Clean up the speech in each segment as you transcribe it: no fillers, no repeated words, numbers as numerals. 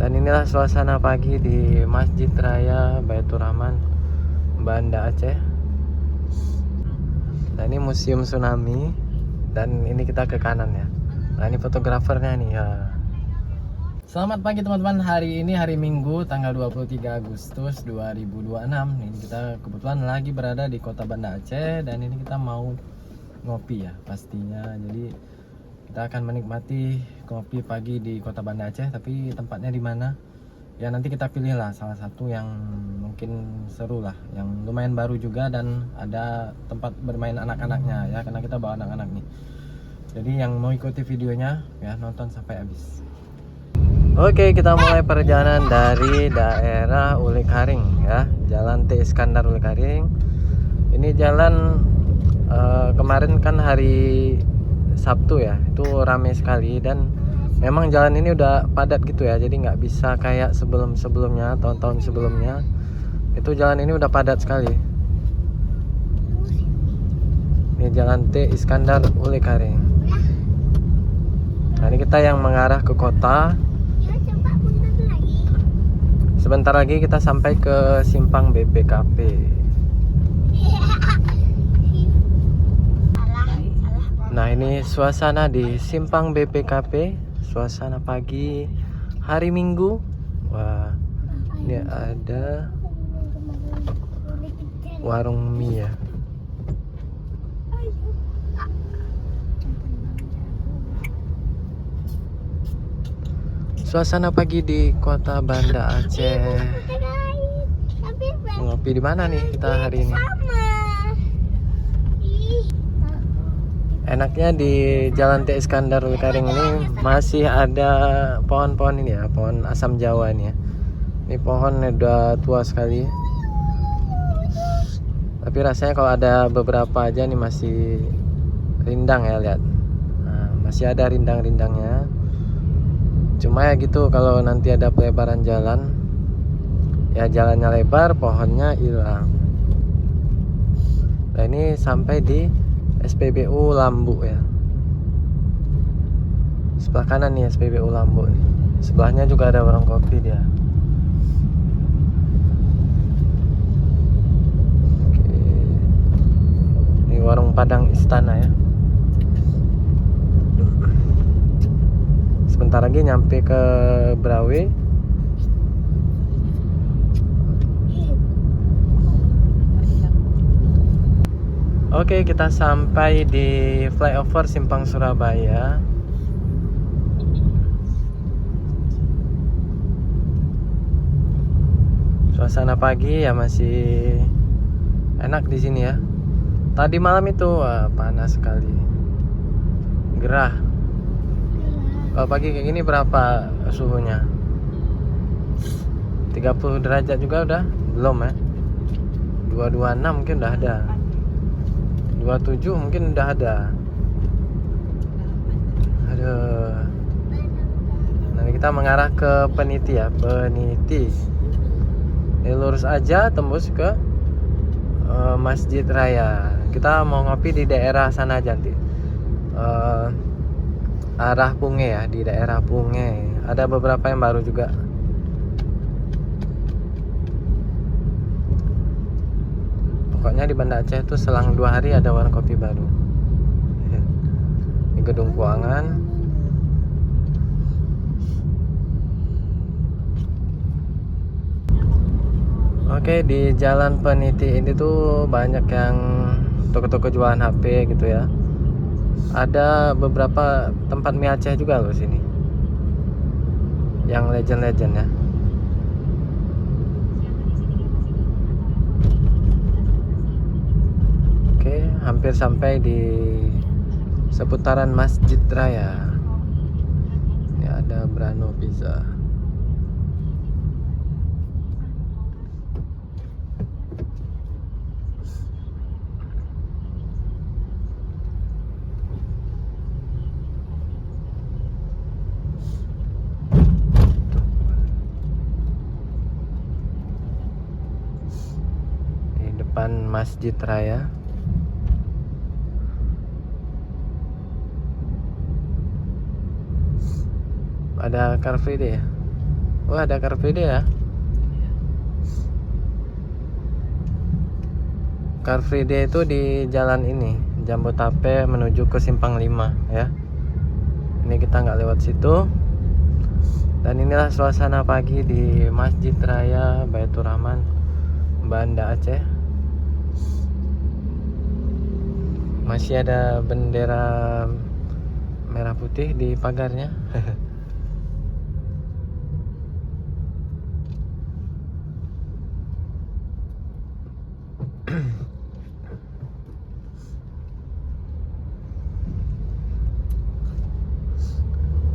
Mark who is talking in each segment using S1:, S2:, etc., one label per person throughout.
S1: Dan inilah suasana pagi di Masjid Raya Baitur Rahman, Banda Aceh. Nah ini Museum Tsunami. Dan ini kita ke kanan ya. Nah ini fotografernya nih ya. Selamat pagi teman-teman. Hari ini hari Minggu tanggal 23 Agustus 2026. Ini kita kebetulan lagi berada di kota Banda Aceh. Dan ini kita mau ngopi ya pastinya. Jadi kita akan menikmati kopi pagi di kota Banda Aceh. Tapi tempatnya di mana? Ya nanti kita pilih lah salah satu yang mungkin seru lah, yang lumayan baru juga dan ada tempat bermain anak-anaknya ya, karena kita bawa anak-anak nih. Jadi yang mau ikuti videonya ya nonton sampai habis. Oke, kita mulai perjalanan dari daerah Ulikaring ya, Jalan T Iskandar Ulikaring. Ini jalan kemarin kan hari Sabtu ya, itu ramai sekali dan memang jalan ini udah padat gitu ya, jadi nggak bisa kayak sebelum-sebelumnya, tahun-tahun sebelumnya. Itu jalan ini udah padat sekali. Ini Jalan T Iskandar Ulikaring. Nah ini kita yang mengarah ke kota. Sebentar lagi kita sampai ke Simpang BPKP. Nah ini suasana di Simpang BPKP, suasana pagi hari Minggu. Wah, ini ada warung mie ya. Suasana pagi di kota Banda Aceh. Ngopi di mana nih kita hari ini? Enaknya di Jalan T Iskandar Ulikaring ini masih ada pohon-pohon ini ya, pohon asam Jawa ini ya. Ini pohon udah tua sekali. Tapi rasanya kalau ada beberapa aja nih masih rindang ya, lihat. Nah, masih ada rindang-rindangnya. Cuma ya gitu, kalau nanti ada pelebaran jalan, ya jalannya lebar, pohonnya hilang. Nah ini sampai di SPBU Lambu ya. Sebelah kanan nih SPBU Lambu nih. Sebelahnya juga ada warung kopi dia. Oke. Ini warung Padang Istana ya. Sebentar lagi nyampe ke Brawe. Oke, kita sampai di flyover Simpang Surabaya. Suasana pagi ya masih enak di sini ya. Tadi malam itu panas sekali, gerah. Kalau pagi kayak gini berapa suhunya? 30 derajat juga udah? Belum ya? 226 mungkin udah ada. 27 mungkin udah ada. Aduh. Nanti kita mengarah ke Peniti ya, Peniti. Ini lurus aja tembus ke Masjid Raya. Kita mau ngopi di daerah sana aja nanti. Arah Punge ya, di daerah Punge. Ada beberapa yang baru juga. Pokoknya di Banda Aceh itu selang 2 hari ada warung kopi baru. Di gedung keuangan. Oke, di Jalan Peniti ini tuh banyak yang toko-toko jualan HP gitu ya. Ada beberapa tempat mie Aceh juga loh sini, yang legend-legend ya. Oke, hampir sampai di seputaran Masjid Raya. Ini ada Brano Pizza. Di depan Masjid Raya. Ada Car Free Day ya? Oh, ada Car Free Day ya. Car Free Day itu di jalan ini, Jambotape menuju ke Simpang 5 ya. Ini kita nggak lewat situ. Dan inilah suasana pagi di Masjid Raya Baitur Rahman, Banda Aceh. Masih ada bendera merah putih di pagarnya.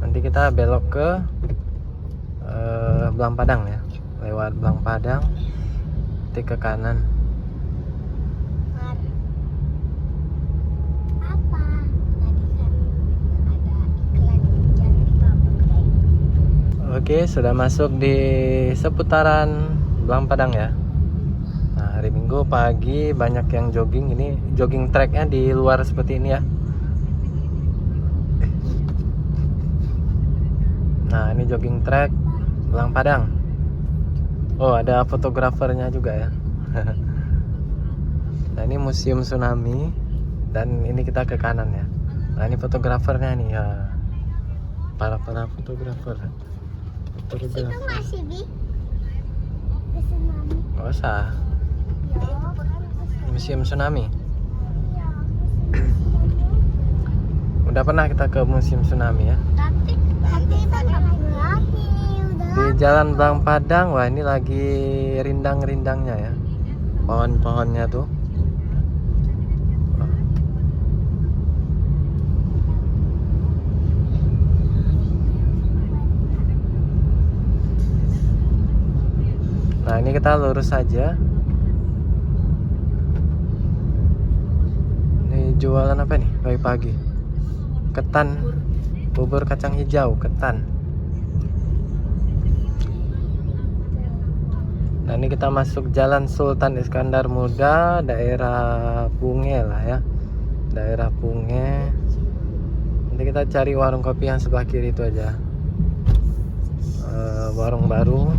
S1: Nanti kita belok ke Belang Padang ya, lewat Belang Padang, nanti ke kanan. Oke, sudah masuk di seputaran Belang Padang ya. Nah, hari Minggu pagi banyak yang jogging. Ini jogging tracknya di luar seperti ini ya. Nah, ini jogging track Belang Padang. Oh, ada fotografernya juga ya. Nah, ini museum tsunami. Dan ini kita ke kanan ya. Nah, ini fotografernya nih ya. Para fotografer.
S2: Itu masih di tsunami.
S1: Nggak usah. Museum tsunami. Udah pernah kita ke museum tsunami ya.
S2: Tapi udah.
S1: Di Jalan Belang Padang, wah ini lagi rindang-rindangnya ya. Pohon-pohonnya tuh. Nah, ini kita lurus saja. Ini jualan apa nih pagi-pagi? Ketan, bubur kacang hijau, ketan. Nah, ini kita masuk Jalan Sultan Iskandar Muda, daerah Punge lah ya. Daerah Punge. Nanti kita cari warung kopi yang sebelah kiri itu aja. Warung baru.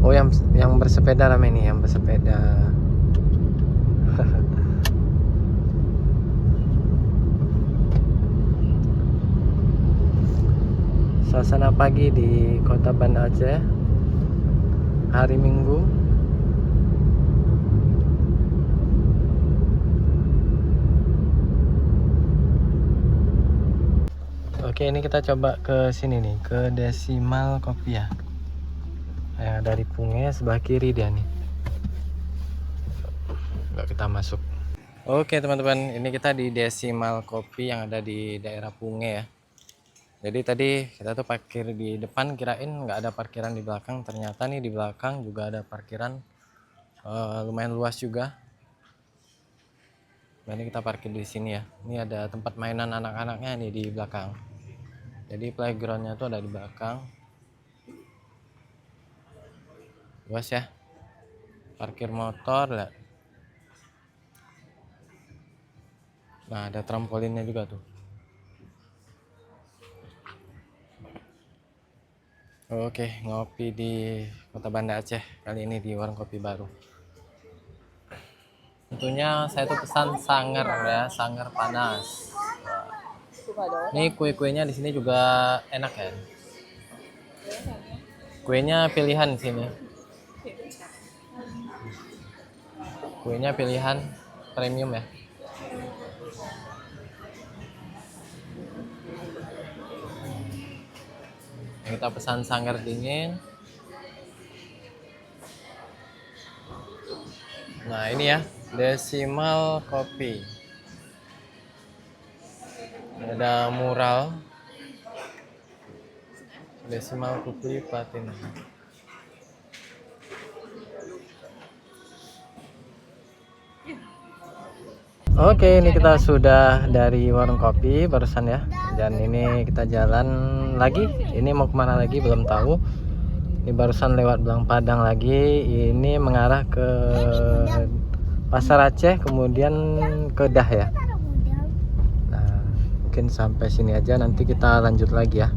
S1: Oh, yang bersepeda ramai nih, yang bersepeda. Suasana pagi di Kota Banda Aceh, hari Minggu. Oke, ini kita coba ke sini nih, ke Desimal Kopi ya. Yang dari Punge sebelah kiri dia nih. Nggak kita masuk. Oke teman-teman, ini kita di Desimal Kopi yang ada di daerah Punge ya. Jadi tadi kita tuh parkir di depan, kirain nggak ada parkiran di belakang. Ternyata nih di belakang juga ada parkiran lumayan luas juga. Nah, ini kita parkir di sini ya. Ini ada tempat mainan anak-anaknya nih di belakang. Jadi playgroundnya tuh ada di belakang. Luas ya. Parkir motor lah. Nah, ada trampolinnya juga tuh. Oke, ngopi di Kota Banda Aceh. Kali ini di warung kopi baru. Tentunya saya tuh pesan sanger ya, sanger panas. Ini kue-kuenya di sini juga enak ya. Kuenya pilihan di sini. Kuenya pilihan premium ya. Kita pesan sanger dingin. Nah, ini ya, Desimal Kopi. Ada mural Desimal Kopi Platinum. Oke, ini kita sudah dari warung kopi barusan ya. Dan ini kita jalan lagi. Ini mau kemana lagi belum tahu. Ini barusan lewat Belang Padang lagi. Ini mengarah ke Pasar Aceh, kemudian ke Dah ya. mungkin sampai sini aja, nanti kita lanjut lagi ya.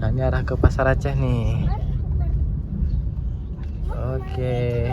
S1: Nah ini arah ke Pasar Aceh nih. Oke,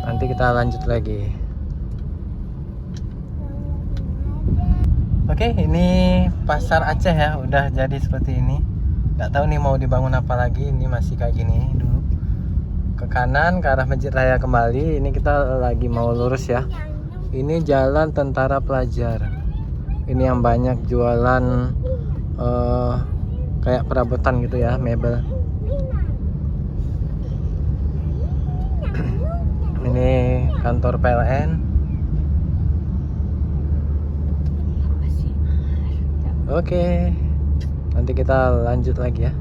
S1: nanti kita lanjut lagi. Oke, ini Pasar Aceh ya, udah jadi seperti ini. Nggak tahu nih mau dibangun apa lagi, ini masih kayak gini dulu. Ke kanan ke arah Masjid Raya kembali. Ini kita lagi mau lurus ya. Ini Jalan Tentara Pelajar. Ini yang banyak jualan kayak perabotan gitu ya, mebel. Ini kantor PLN. Oke, nanti kita lanjut lagi ya.